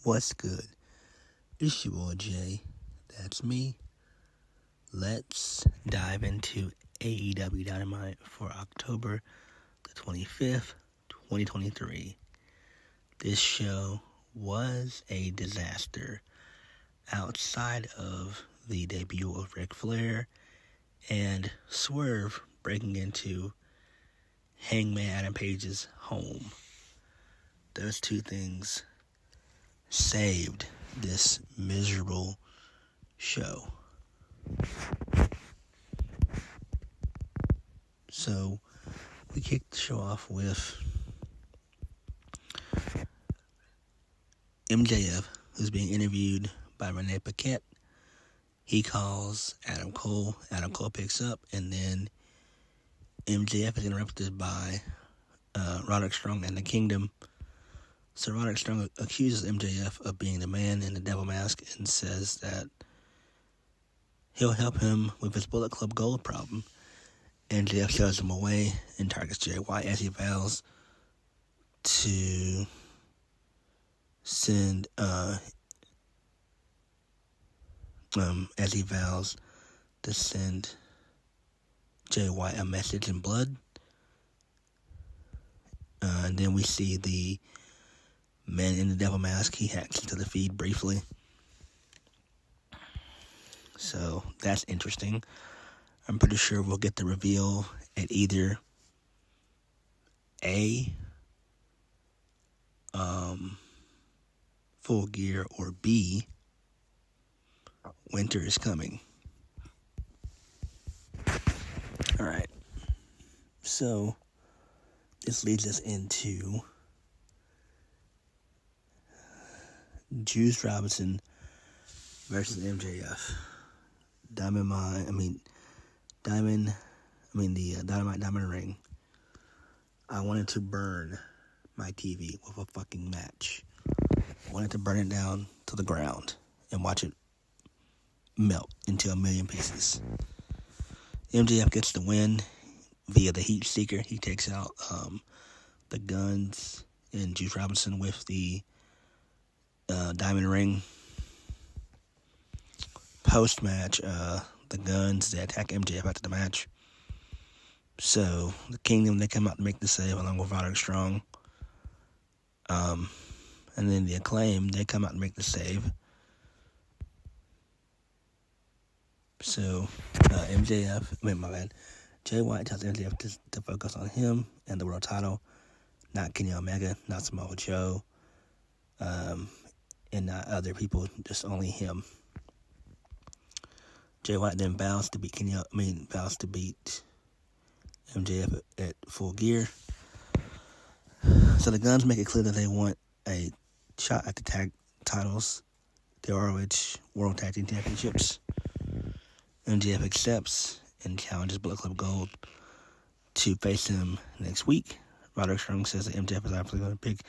What's good? It's your boy Jay. That's me. Let's dive into AEW Dynamite for October the 25th, 2023. This show was a disaster. Outside of the debut of Ric Flair and Swerve breaking into Hangman Adam Page's home, those two things saved this miserable show. So we kicked the show off with MJF, who's being interviewed by Renee Paquette. He calls Adam Cole. Adam Cole picks up, and then MJF is interrupted by Roderick Strong and the Kingdom. So Roderick Strong accuses MJF of being the man in the devil mask and says that he'll help him with his Bullet Club Gold problem. MJF shows him away and targets Jay White as he vows to send Jay White a message in blood. And then we see the man in the devil mask. He hacks into the feed briefly. So that's interesting. I'm pretty sure we'll get the reveal at either A, Full Gear, or B, Winter is Coming. Alright. So this leads us into Juice Robinson versus MJF. The Dynamite Diamond Ring. I wanted to burn my TV with a fucking match. I wanted to burn it down to the ground and watch it melt into a million pieces. MJF gets the win via the Heat Seeker. He takes out the Guns and Juice Robinson with the Diamond Ring. Post-match, the Guns, they attack MJF after the match. So, the Kingdom, they come out to make the save along with Roderick Strong. And then the Acclaim, they come out to make the save. So, Jay White tells MJF to focus on him and the world title, not Kenny Omega, not Samoa Joe, and not other people, just only him. Jay White then vows to beat MJF at Full Gear. So the Guns make it clear that they want a shot at the tag titles, the ROH World Tag Team Championships. MJF accepts and challenges Bullet Club Gold to face him next week. Roderick Strong says that MJF is obviously going to pick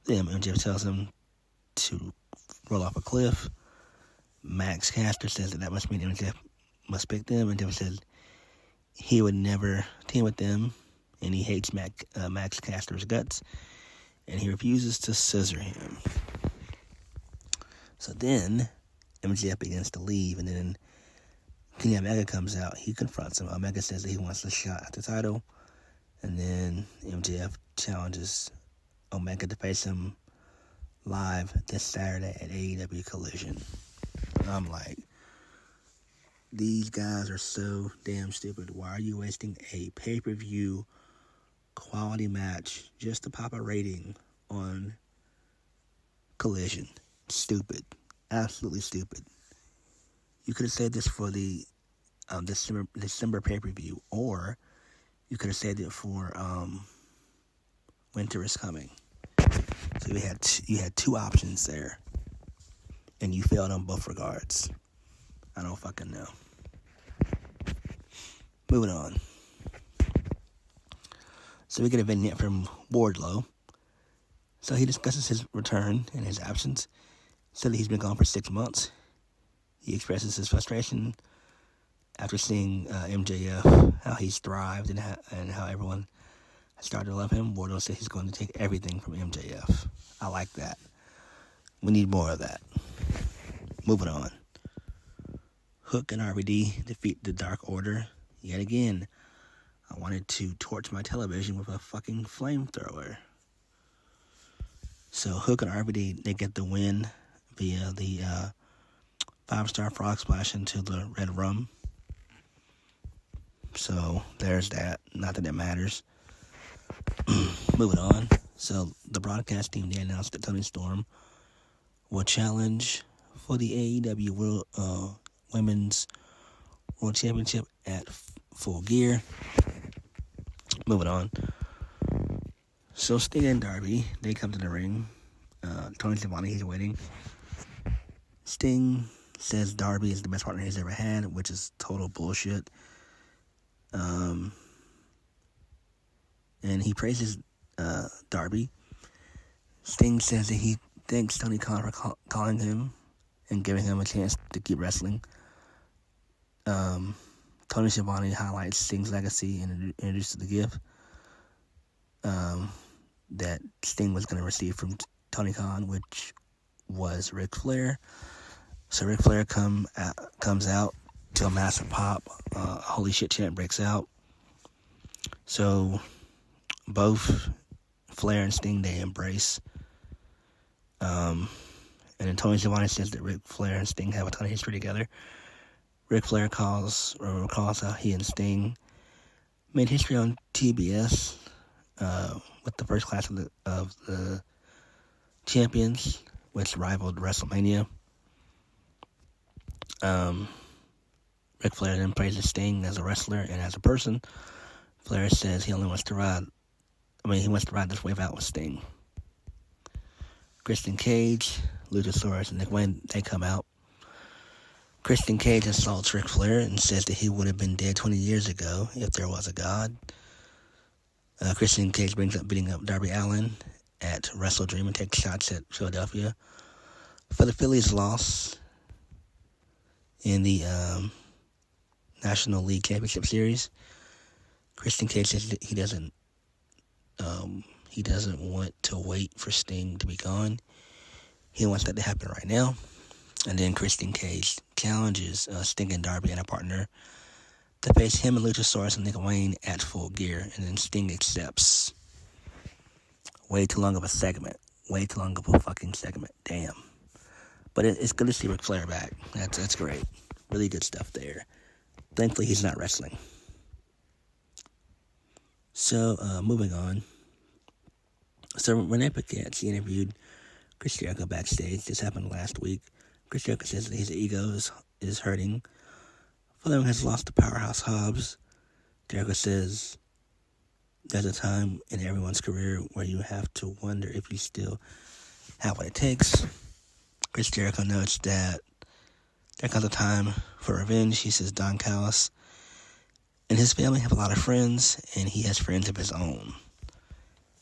them. MJF tells him to roll off a cliff. Max Caster says that must mean MJF must pick them. MJF says he would never team with them, and he hates Max Caster's guts, and he refuses to scissor him. So then MJF begins to leave, and then Kenny Omega comes out. He confronts him. Omega says that he wants a shot at the title, and then MJF challenges Omega to face him live this Saturday at AEW Collision. I'm like, these guys are so damn stupid. Why are you wasting a pay-per-view quality match just to pop a rating on Collision? Stupid. Absolutely stupid. You could have said this for the December pay-per-view, or you could have said it for Winter is Coming. So you had two options there, and you failed on both regards. I don't fucking know. Moving on. So we get a vignette from Wardlow. So he discusses his return and his absence. Said that he's been gone for 6 months. He expresses his frustration after seeing MJF, how he's thrived and how everyone has started to love him. Wardlow said he's going to take everything from MJF. I like that. We need more of that. Moving on. Hook and RVD defeat the Dark Order. Yet again, I wanted to torch my television with a fucking flamethrower. So Hook and RVD, they get the win via the 5-star frog splash into the red rum. So there's that. Not that it matters. Moving on. So the broadcast team, they announced that Toni Storm will challenge for the AEW World Women's World Championship at Full Gear. Moving on. So Sting and Darby, they come to the ring. Tony Schiavone, he's waiting. Sting says Darby is the best partner he's ever had, which is total bullshit. And he praises Darby. Sting says that he thanks Tony Khan for calling him and giving him a chance to keep wrestling. Tony Schiavone highlights Sting's legacy and introduces the gift that Sting was going to receive from Tony Khan, which was Ric Flair. So Ric Flair comes out to a massive pop. Holy shit chant breaks out. So both Flair and Sting, they embrace. And then Tony Schiavone says that Ric Flair and Sting have a ton of history together. Ric Flair recalls how he and Sting made history on TBS with the first class of the champions, which rivaled WrestleMania. Ric Flair then praises Sting as a wrestler and as a person. Flair says he wants to ride this wave out with Sting. Christian Cage, Luchasaurus, and Nick Wayne, they come out. Christian Cage assaults Ric Flair and says that he would have been dead 20 years ago if there was a God. Christian Cage brings up beating up Darby Allin at Wrestle Dream and takes shots at Philadelphia for the Phillies' loss in the National League Championship Series. Christian Cage says that he doesn't want to wait for Sting to be gone. He wants that to happen right now. And then Christian Cage challenges Sting and Darby and a partner to face him and Luchasaurus and Nick Wayne at Full Gear. And then Sting accepts. Way too long of a segment. Way too long of a fucking segment. Damn. But it's good to see Ric Flair back. That's great. Really good stuff there. Thankfully, he's not wrestling. So, moving on. So, Renee Paquette, she interviewed Chris Jericho backstage. This happened last week. Chris Jericho says that his ego is hurting. Following has lost to Powerhouse Hobbs. Jericho says there's a time in everyone's career where you have to wonder if you still have what it takes. Chris Jericho notes that there comes a time for revenge. He says Don Callis and his family have a lot of friends, and he has friends of his own.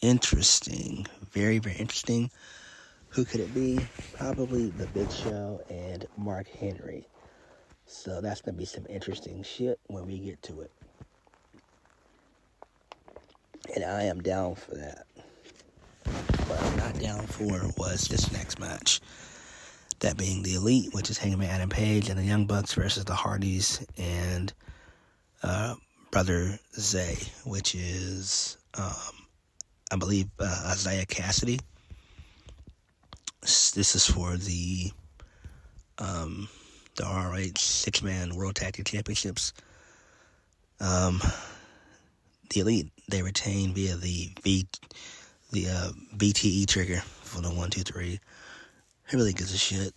Interesting. Very, very interesting. Who could it be? Probably The Big Show and Mark Henry. So that's going to be some interesting shit when we get to it. And I am down for that. What I'm not down for was this next match. That being the Elite, which is Hangman Adam Page and the Young Bucks versus the Hardys and Brother Zay, which is, I believe, Isaiah Cassidy. This is for the ROH 6-man World Tag Team Championships. The Elite, they retain via the BTE trigger for the 1, 2, 3. He really gives a shit.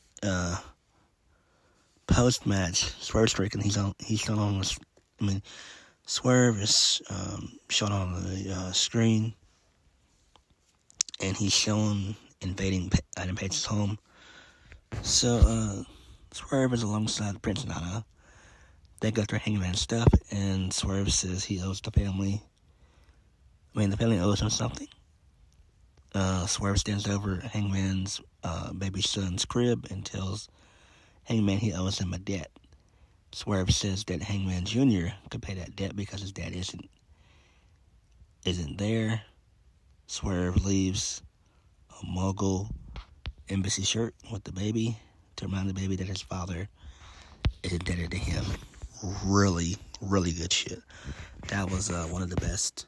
Post match, Swerve Strickland, he's shown on. Swerve is shown on the screen, and he's shown invading Adam Page's home. So Swerve is alongside Prince Nana. They got their Hangman stuff, and Swerve says he owes the family. The family owes him something. Swerve stands over Hangman's baby son's crib and tells Hangman he owes him a debt. Swerve says that Hangman Jr. could pay that debt because his dad isn't there. Swerve leaves a mogul embassy shirt with the baby to remind the baby that his father is indebted to him. Really, really good shit. That was one of the best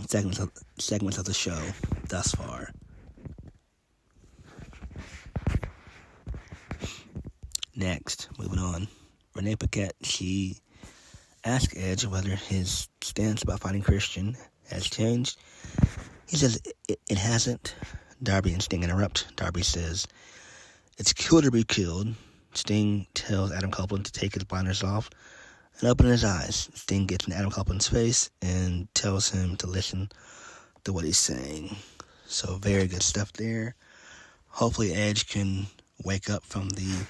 segments of the show thus far. Next, moving on. Renee Paquette, she asked Edge whether his stance about fighting Christian has changed. He says it hasn't. Darby and Sting interrupt. Darby says, "It's cool to be killed." Sting tells Adam Copeland to take his blinders off and open his eyes. Sting gets in Adam Copeland's face and tells him to listen to what he's saying. So very good stuff there. Hopefully Edge can wake up from the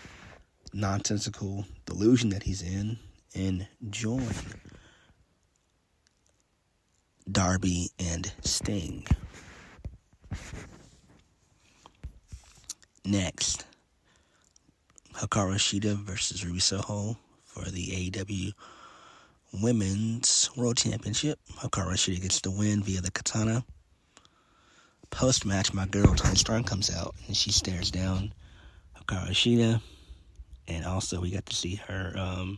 nonsensical delusion that he's in and join Darby and Sting. Next, Hikaru Shida versus Ruby Soho for the AEW Women's World Championship. Hikaru Shida gets the win via the katana. Post-match, my girl Toni Storm comes out and she stares down Hikaru Shida. And also we got to see her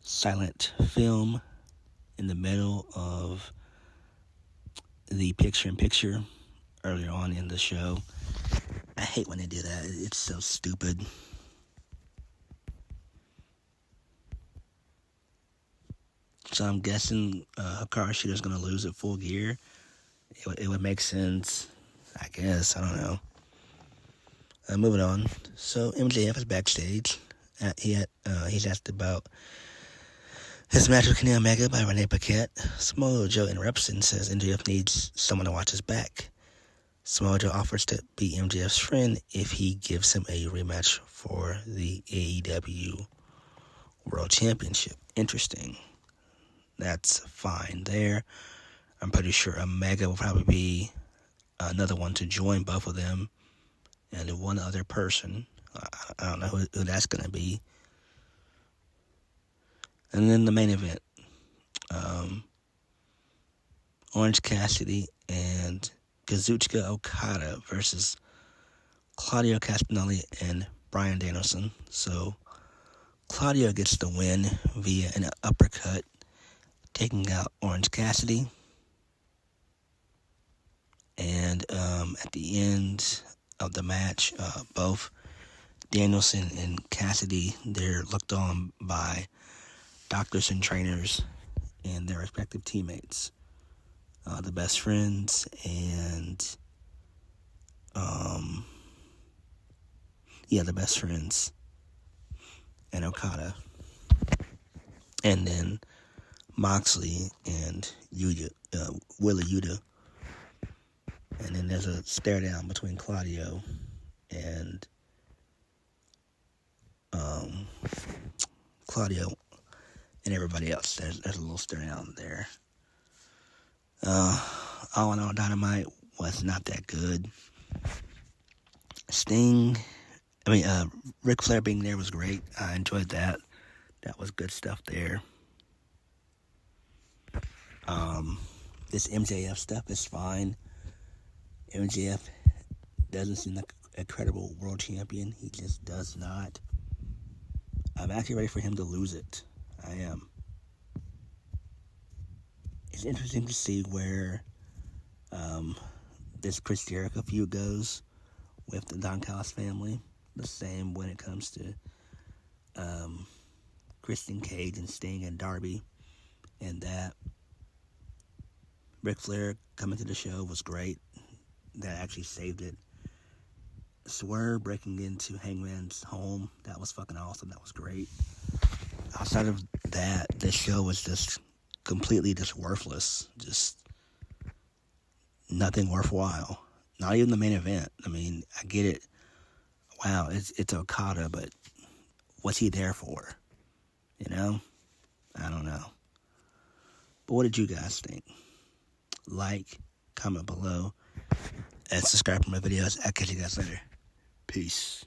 silent film in the middle of the picture-in-picture earlier on in the show. I hate when they do that. It's so stupid. So I'm guessing Hikaru Shida's going to lose at Full Gear. It would make sense, I guess. I don't know. Moving on. So MJF is backstage. He's asked about his match with Kenny Omega by Renee Paquette. Samoa Joe interrupts and says MJF needs someone to watch his back. Samoa Joe offers to be MJF's friend if he gives him a rematch for the AEW World Championship. Interesting. That's fine there. I'm pretty sure Omega will probably be another one to join both of them and one other person. I don't know who that's going to be. And then the main event. Orange Cassidy and Kazuchika Okada versus Claudio Castagnoli and Bryan Danielson. So Claudio gets the win via an uppercut, taking out Orange Cassidy. And at the end of the match, both Danielson and Cassidy, they're looked on by doctors and trainers and their respective teammates. The best friends and the best friends and Okada. And then Moxley and Willa Yuta. And then there's a stare down between Claudio and everybody else. There's a little stare down there. All in all, Dynamite was not that good. Ric Flair being there was great. I enjoyed that. That was good stuff there. This MJF stuff is fine. MJF doesn't seem like a credible world champion. He just does not. I'm actually ready for him to lose it. I am. It's interesting to see where this Chris Jericho feud goes with the Don Callis family. The same when it comes to Christian Cage and Sting and Darby. And that Ric Flair coming to the show was great. That actually saved it. Swerve breaking into Hangman's home. That was fucking awesome. That was great. Outside of that, this show was just completely just worthless. Just nothing worthwhile. Not even the main event. I mean, I get it. Wow, it's Okada, but what's he there for? You know? I don't know. But what did you guys think? Like, comment below, and subscribe to my videos. I'll catch you guys later. Peace.